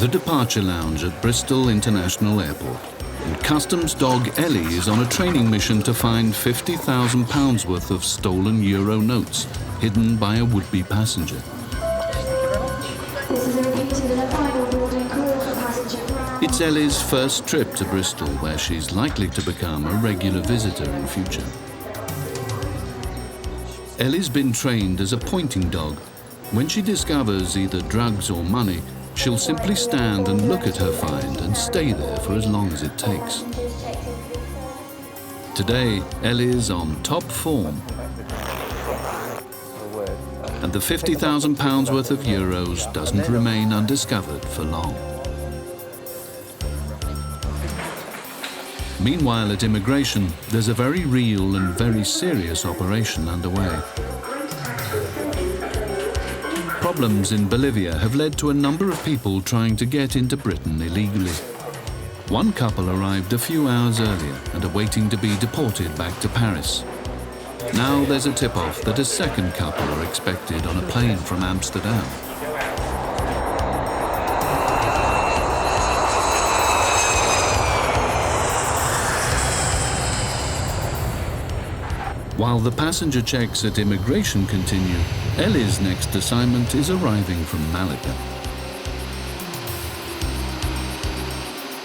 The departure lounge at Bristol International Airport. And customs dog Ellie is on a training mission to find £50,000 worth of stolen euro notes hidden by a would-be passenger. This is a repeat of the final boarding call for passenger. It's Ellie's first trip to Bristol, where she's likely to become a regular visitor in future. Ellie's been trained as a pointing dog. When she discovers either drugs or money, she'll simply stand and look at her find and stay there for as long as it takes. Today, Ellie's on top form. And the £50,000 worth of euros doesn't remain undiscovered for long. Meanwhile, at immigration, there's a very real and very serious operation underway. Problems in Bolivia have led to a number of people trying to get into Britain illegally. One couple arrived a few hours earlier and are waiting to be deported back to Paris. Now there's a tip-off that a second couple are expected on a plane from Amsterdam. While the passenger checks at immigration continue, Ellie's next assignment is arriving from Malaga.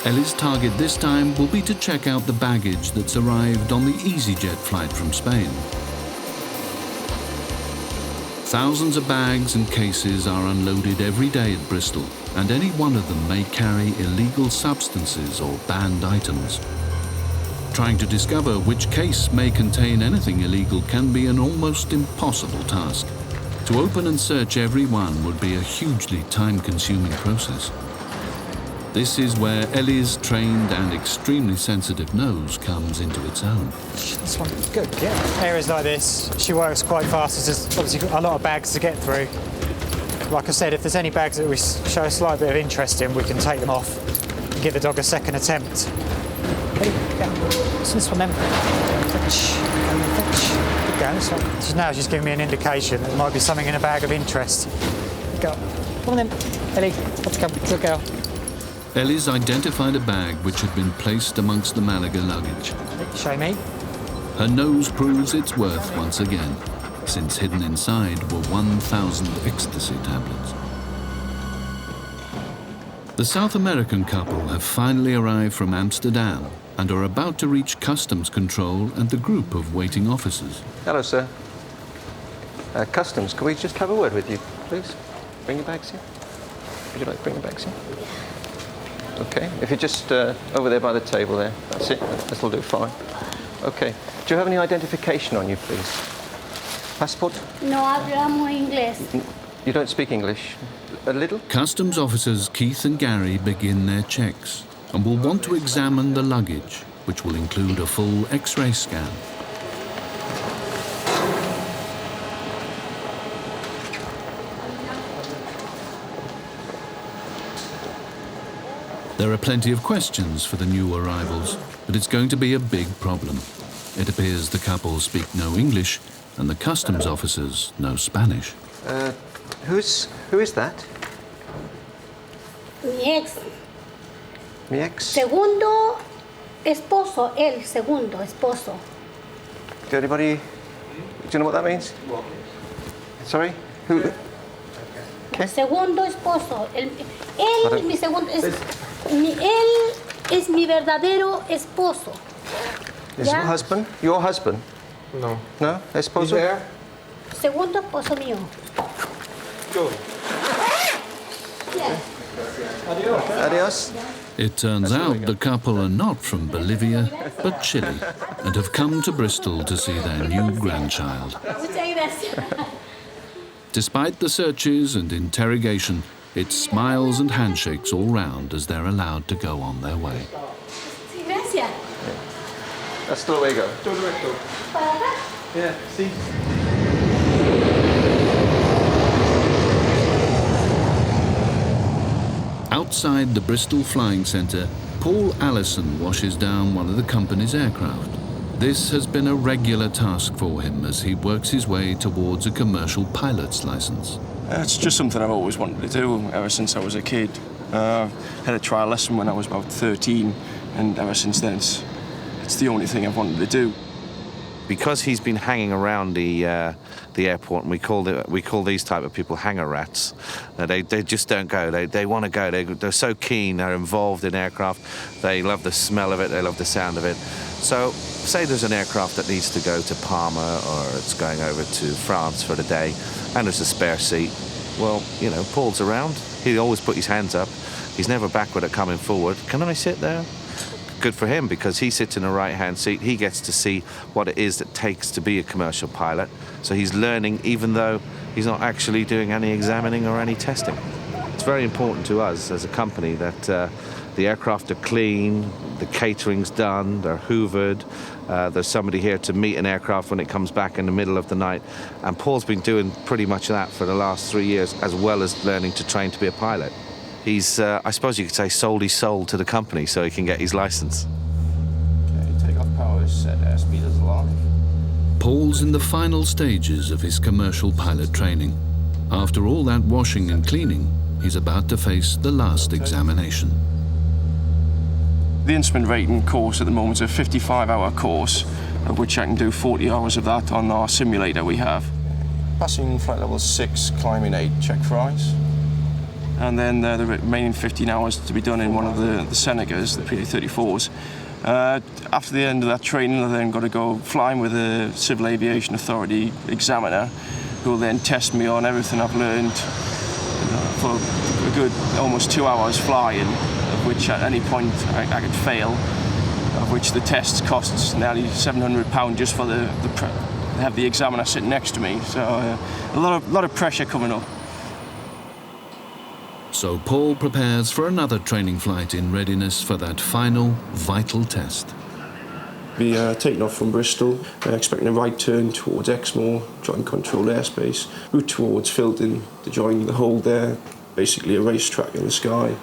Ellie's target this time will be to check out the baggage that's arrived on the EasyJet flight from Spain. Thousands of bags and cases are unloaded every day at Bristol, and any one of them may carry illegal substances or banned items. Trying to discover which case may contain anything illegal can be an almost impossible task. To open and search every one would be a hugely time-consuming process. This is where Ellie's trained and extremely sensitive nose comes into its own. This one, good, yeah. Areas like this, she works quite fast. There's obviously a lot of bags to get through. Like I said, if there's any bags that we show a slight bit of interest in, we can take them off and give the dog a second attempt. Hey, yeah. What's this one then? Fetch. Good go. This one. Now she's giving me an indication that there might be something in a bag of interest. Go. Come on then, Ellie. Let's go. Good girl. Ellie's identified a bag which had been placed amongst the Malaga luggage. Show me. Her nose proves its worth once again, since hidden inside were 1,000 ecstasy tablets. The South American couple have finally arrived from Amsterdam and are about to reach customs control and the group of waiting officers. Hello, sir. Customs, can we just have a word with you, please? Bring your bags here. Would you like to bring your bags here? Okay, if you're just over there by the table there, that's it, that'll do fine. Okay, do you have any identification on you, please? Passport? No hablamos inglés. You don't speak English? A little? Customs officers Keith and Gary begin their checks and will want to examine the luggage, which will include a full X-ray scan. There are plenty of questions for the new arrivals, but it's going to be a big problem. It appears the couple speak no English and the customs officers no Spanish. Who is that? Mi ex. Mi ex? Segundo esposo, el segundo esposo. Do you know what that means? What? Sorry? Who? Okay. Segundo esposo. Él, mi segundo, él es mi verdadero esposo. Is your husband? Your husband? No. No? Esposo? He's there? Segundo esposo mío. Go. Yeah. Adios. Adios. It turns out the couple are not from Bolivia, but Chile, and have come to Bristol to see their new grandchild. Despite the searches and interrogation, it's smiles and handshakes all round as they're allowed to go on their way. Gracias. Hasta luego. Todo recto. Yeah, see? Outside the Bristol Flying Centre, Paul Allison washes down one of the company's aircraft. This has been a regular task for him as he works his way towards a commercial pilot's licence. It's just something I've always wanted to do ever since I was a kid. Had a trial lesson when I was about 13, and ever since then it's the only thing I've wanted to do. Because he's been hanging around the airport, and we call these type of people hanger rats. They just don't go. They want to go. They're so keen. They're involved in aircraft. They love the smell of it. They love the sound of it. So, say there's an aircraft that needs to go to Parma, or it's going over to France for the day, and there's a spare seat. Well, you know, Paul's around. He'll always put his hands up. He's never backward at coming forward. Can I sit there? Good for him, because he sits in a right-hand seat. He gets to see what it is that takes to be a commercial pilot. So he's learning, even though he's not actually doing any examining or any testing. It's very important to us as a company that the aircraft are clean, the catering's done, they're hoovered, there's somebody here to meet an aircraft when it comes back in the middle of the night. And Paul's been doing pretty much that for the last 3 years, as well as learning to train to be a pilot. He's, I suppose you could say, sold his soul to the company so he can get his license. Okay, take off power, set airspeed as live. Paul's in the final stages of his commercial pilot training. After all that washing and cleaning, he's about to face the last examination. The instrument rating course at the moment is a 55-hour course, of which I can do 40 hours of that on our simulator we have. Passing flight level 6, climbing 8, check for eyes. And then the remaining 15 hours to be done in one of the Senegas, the PA-34s. After the end of that training, I've then got to go flying with a Civil Aviation Authority examiner, who will then test me on everything I've learned for a good almost 2 hours flying, of which at any point I could fail, of which the tests costs nearly £700 just for have the examiner sitting next to me. So a lot of pressure coming up. So Paul prepares for another training flight in readiness for that final, vital test. Be taking off from Bristol, expecting a right turn towards Exmoor, joint controlled airspace, route towards Filton to join the hold there, basically a racetrack in the sky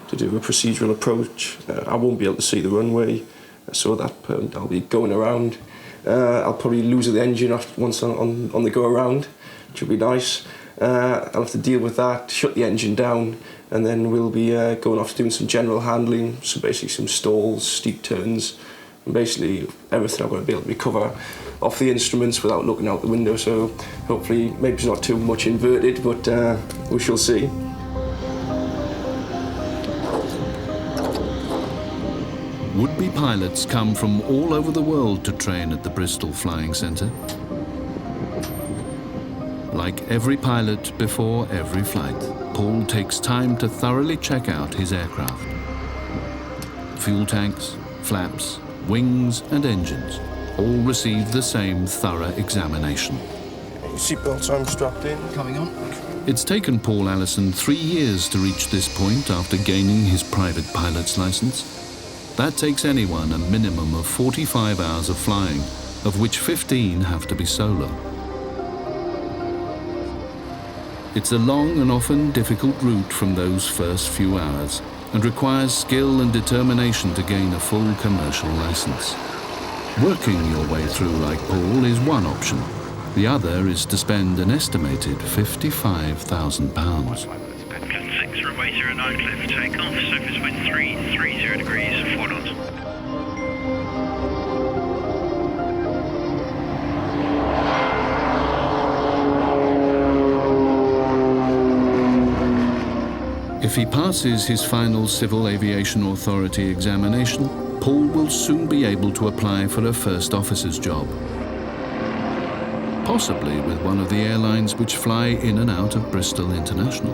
to do a procedural approach. I won't be able to see the runway, so at that point I'll be going around. I'll probably lose the engine once on the go around, which will be nice. I'll have to deal with that, shut the engine down, and then we'll be going off doing some general handling, so basically some stalls, steep turns, and basically everything I've got to be able to recover off the instruments without looking out the window. So hopefully, maybe it's not too much inverted, but we shall see. Would-be pilots come from all over the world to train at the Bristol Flying Centre. Like every pilot before every flight, Paul takes time to thoroughly check out his aircraft. Fuel tanks, flaps, wings and engines all receive the same thorough examination. Seatbelts I'm strapped in. Coming on. It's taken Paul Allison 3 years to reach this point after gaining his private pilot's license. That takes anyone a minimum of 45 hours of flying, of which 15 have to be solo. It's a long and often difficult route from those first few hours and requires skill and determination to gain a full commercial license. Working your way through like Paul is one option. The other is to spend an estimated £55,000. 6 runway 09 clear for takeoff, surface wind 330 degrees, 4 knots. If he passes his final Civil Aviation Authority examination, Paul will soon be able to apply for a first officer's job. Possibly with one of the airlines which fly in and out of Bristol International.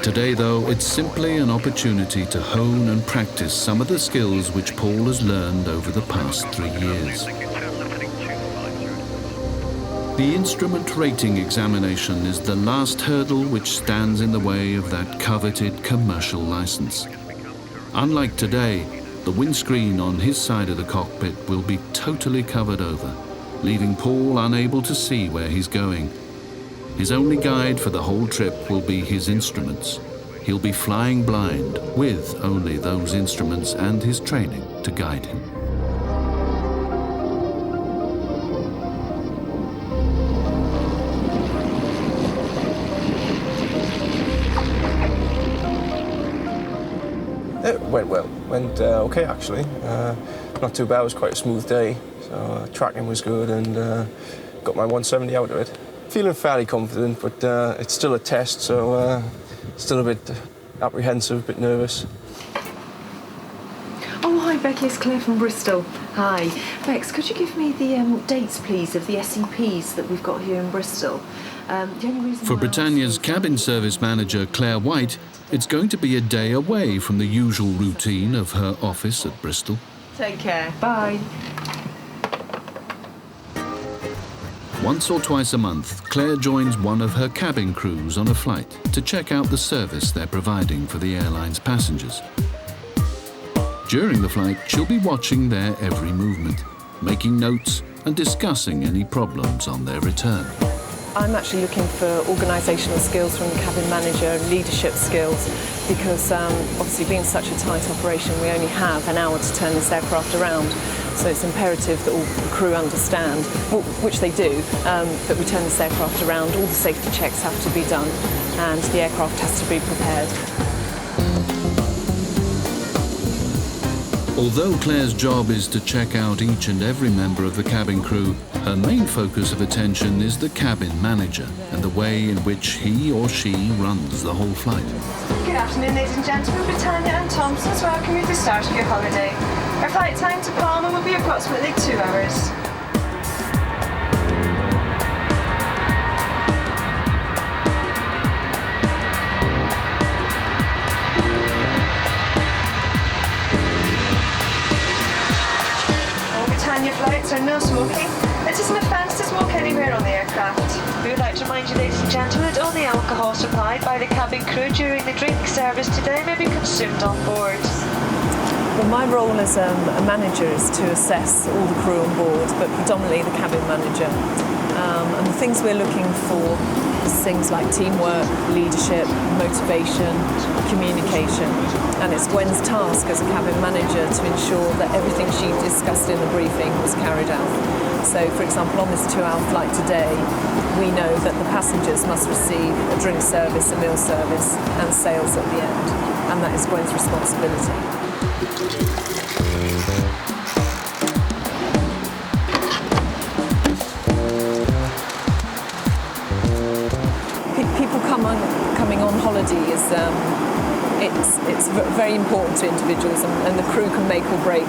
Today, though, it's simply an opportunity to hone and practice some of the skills which Paul has learned over the past 3 years. The instrument rating examination is the last hurdle which stands in the way of that coveted commercial license. Unlike today, the windscreen on his side of the cockpit will be totally covered over, leaving Paul unable to see where he's going. His only guide for the whole trip will be his instruments. He'll be flying blind with only those instruments and his training to guide him. Went well. Went okay, actually. Not too bad. It was quite a smooth day. So tracking was good and got my 170 out of it. Feeling fairly confident, but it's still a test, so still a bit apprehensive, a bit nervous. Oh, hi, Becky. It's Claire from Bristol. Hi. Bex, could you give me the dates, please, of the SEPs that we've got here in Bristol? For Britannia's cabin service manager, Claire White, it's going to be a day away from the usual routine of her office at Bristol. Take care. Bye. Once or twice a month, Claire joins one of her cabin crews on a flight to check out the service they're providing for the airline's passengers. During the flight, she'll be watching their every movement, making notes and discussing any problems on their return. I'm actually looking for organisational skills from the cabin manager, leadership skills, because obviously being such a tight operation, we only have an hour to turn this aircraft around. So it's imperative that all the crew understand, which they do, that we turn this aircraft around, all the safety checks have to be done, and the aircraft has to be prepared. Although Claire's job is to check out each and every member of the cabin crew, her main focus of attention is the cabin manager and the way in which he or she runs the whole flight. Good afternoon, ladies and gentlemen. Britannia and Thompson's welcome you to the start of your holiday. Our flight time to Palma will be approximately 2 hours. Britannia flights are no smoking. It isn't a offence to smoke anywhere on the aircraft. We would like to remind you, ladies and gentlemen, that only alcohol supplied by the cabin crew during the drink service today may be consumed on board. Well, my role as a manager is to assess all the crew on board, but predominantly the cabin manager. And the things we're looking for is things like teamwork, leadership, motivation, communication. And it's Gwen's task as a cabin manager to ensure that everything she discussed in the briefing was carried out. So, for example, on this 2-hour flight today, we know that the passengers must receive a drink service, a meal service, and sales at the end. And that is Gwen's responsibility. People coming on holiday is it's very important to individuals, and the crew can make or break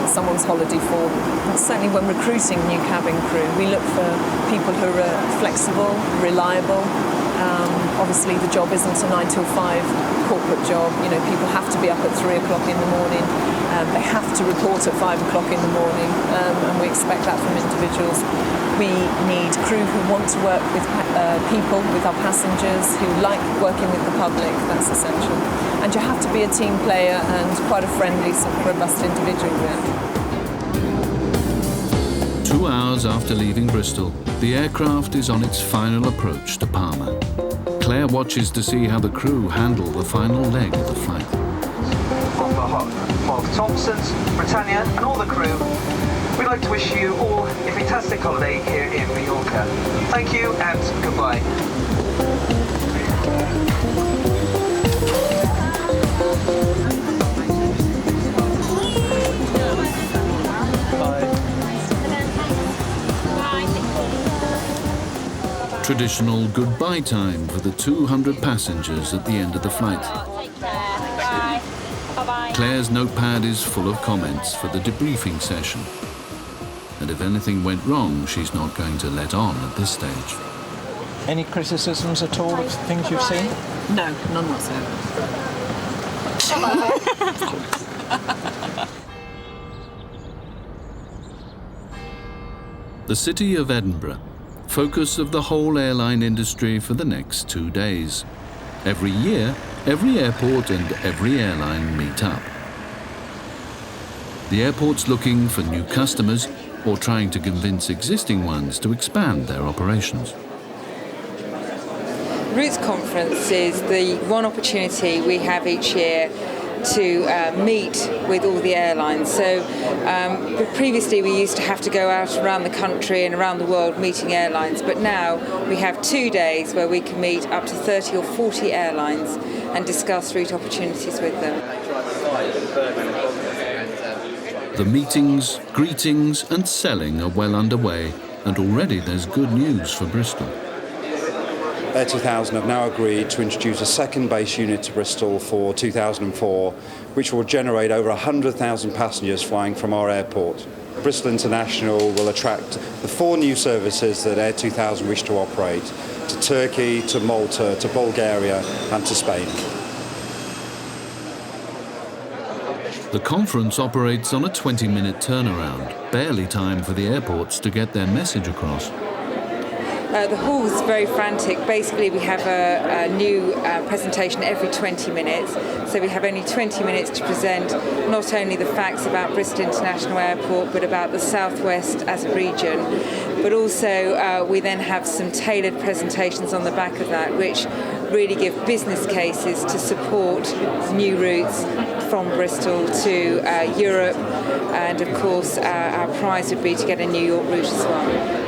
someone's holiday for them. And certainly when recruiting new cabin crew, we look for people who are flexible, reliable. Obviously the job isn't a 9 till 5 corporate job. You know, people have to be up at 3 o'clock in the morning. They have to report at 5 o'clock in the morning, and we expect that from individuals. We need crew who want to work with people, with our passengers, who like working with the public. That's essential. And you have to be a team player and quite a friendly, robust individual, really. 2 hours after leaving Bristol, the aircraft is on its final approach to Palma. Claire watches to see how the crew handle the final leg of the flight. On behalf of Thompson's, Britannia and all the crew, we'd like to wish you all a fantastic holiday here in Mallorca. Thank you and goodbye. Traditional goodbye time for the 200 passengers at the end of the flight. Claire's notepad is full of comments for the debriefing session. And if anything went wrong, she's not going to let on at this stage. Any criticisms at all of things you've seen? No, none whatsoever. The city of Edinburgh, focus of the whole airline industry for the next 2 days. Every year, every airport and every airline meet up. The airport's looking for new customers or trying to convince existing ones to expand their operations. Routes Conference is the one opportunity we have each year to meet with all the airlines. So previously we used to have to go out around the country and around the world meeting airlines, but now we have 2 days where we can meet up to 30 or 40 airlines and discuss route opportunities with them. The meetings, greetings and selling are well underway, and already there's good news for Bristol. Air 2000 have now agreed to introduce a second base unit to Bristol for 2004, which will generate over 100,000 passengers flying from our airport. Bristol International will attract the 4 new services that Air 2000 wish to operate to Turkey, to Malta, to Bulgaria and to Spain. The conference operates on a 20-minute turnaround, barely time for the airports to get their message across. The hall's very frantic. Basically, we have a new presentation every 20 minutes. So we have only 20 minutes to present not only the facts about Bristol International Airport, but about the Southwest as a region. But also, we then have some tailored presentations on the back of that, which really give business cases to support new routes from Bristol to Europe. And of course, our prize would be to get a New York route as well.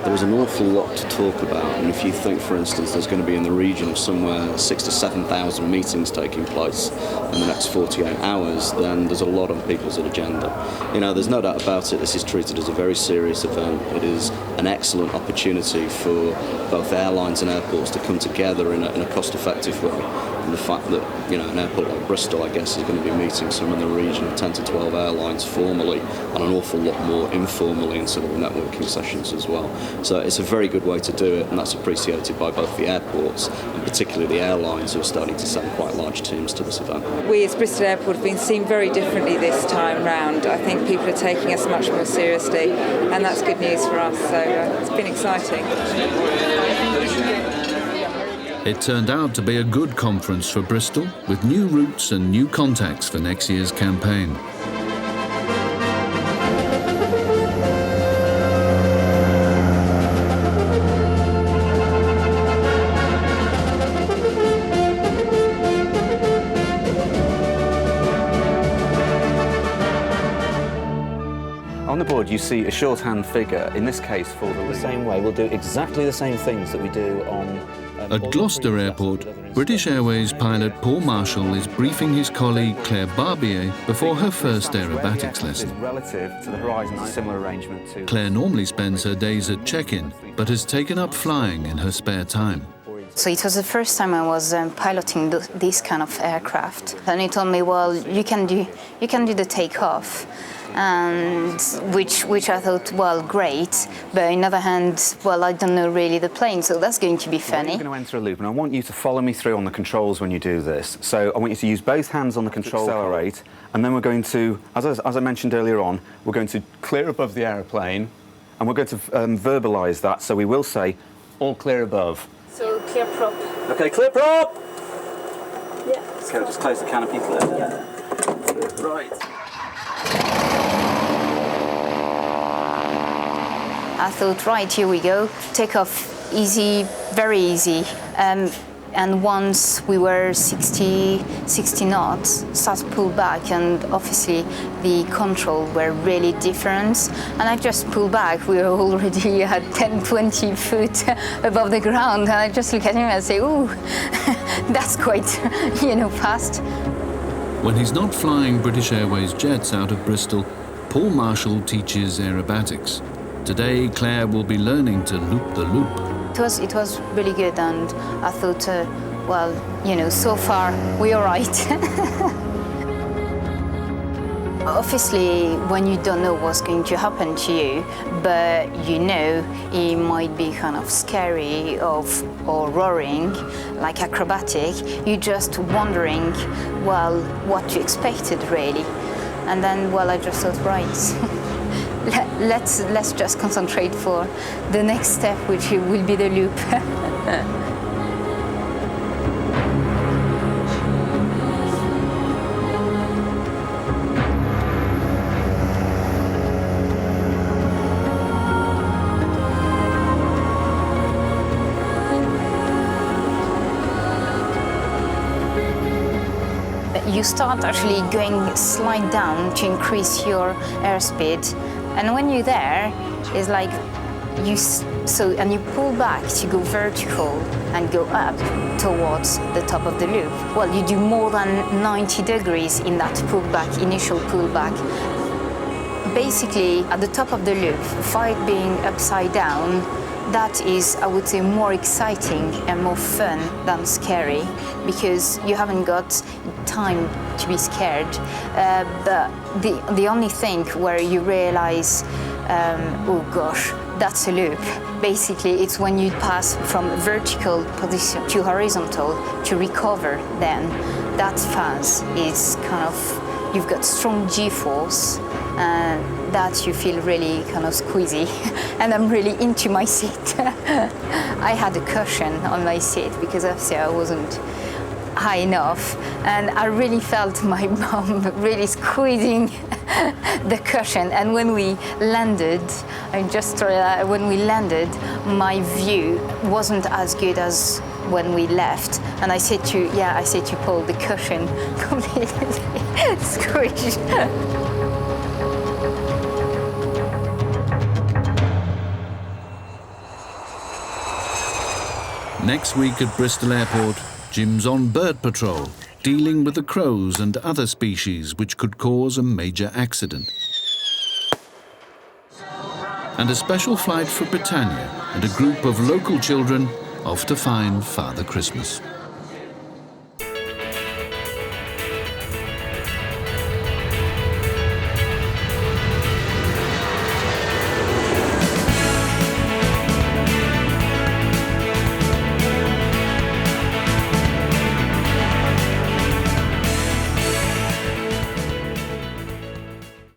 There's an awful lot to talk about, and if you think, for instance, there's going to be in the region of somewhere 6,000 to 7,000 meetings taking place in the next 48 hours, then there's a lot on people's agenda. You know, there's no doubt about it, this is treated as a very serious event. It is an excellent opportunity for both airlines and airports to come together in a cost-effective way. And the fact that, you know, an airport like Bristol, I guess, is going to be meeting some in the region of 10 to 12 airlines formally, and an awful lot more informally in sort of networking sessions as well. So it's a very good way to do it, and that's appreciated by both the airports and particularly the airlines, who are starting to send quite large teams to this event. We as Bristol Airport have been seen very differently this time round. I think people are taking us much more seriously, and that's good news for us, so it's been exciting. It turned out to be a good conference for Bristol, with new routes and new contacts for next year's campaign. On the board you see a shorthand figure, in this case for the same way. We'll do exactly the same things that we do on... At Gloucester Airport, British Airways pilot Paul Marshall is briefing his colleague Claire Barbier before her first aerobatics lesson. Relative to the horizon, a similar arrangement to... Claire normally spends her days at check-in, but has taken up flying in her spare time. So it was the first time I was piloting this kind of aircraft, and he told me, well, you can do the takeoff. And which I thought, well, great, but on the other hand, well, I don't know really the plane, so that's going to be funny. We're going to enter a loop, and I want you to follow me through on the controls when you do this. So I want you to use both hands on the control, accelerate, and then we're going to, as I mentioned earlier on, we're going to clear above the aeroplane, and we're going to verbalise that, so we will say, all clear above. So clear prop. OK, clear prop! Yeah. OK, we'll just close the canopy, clear. Yeah. Right. I thought, right, here we go, take off easy, very easy. And once we were 60 knots, started to pull back, and obviously the control were really different. And I just pulled back, we were already at 10, 20 foot above the ground. And I just look at him and say, ooh, that's quite, fast. When he's not flying British Airways jets out of Bristol, Paul Marshall teaches aerobatics. Today, Claire will be learning to loop the loop. It was really good, and I thought, well, so far we're all right. Obviously, when you don't know what's going to happen to you, but it might be kind of scary or roaring, like acrobatic, you're just wondering, well, what you expected really. And then, well, I just thought, right. Let's just concentrate for the next step, which will be the loop. You start actually going slide down to increase your airspeed. And when you're there, it's like you So, and you pull back to go vertical and go up towards the top of the loop. Well, you do more than 90 degrees in that pullback, initial pullback. Basically, at the top of the loop, flight being upside down, that is, I would say, more exciting and more fun than scary, because you haven't got time to be scared. But the only thing where you realize, oh gosh, that's a loop. Basically, it's when you pass from vertical position to horizontal to recover then. That phase is kind of, you've got strong G-force, and that you feel really kind of squeezy. And I'm really into my seat. I had a cushion on my seat because obviously I wasn't high enough, and I really felt my bum really squeezing the cushion. And when we landed, when we landed, my view wasn't as good as when we left. And I said to Paul, the cushion completely squished. Next week at Bristol Airport, Jim's on bird patrol, dealing with the crows and other species which could cause a major accident. And a special flight for Britannia and a group of local children off to find Father Christmas.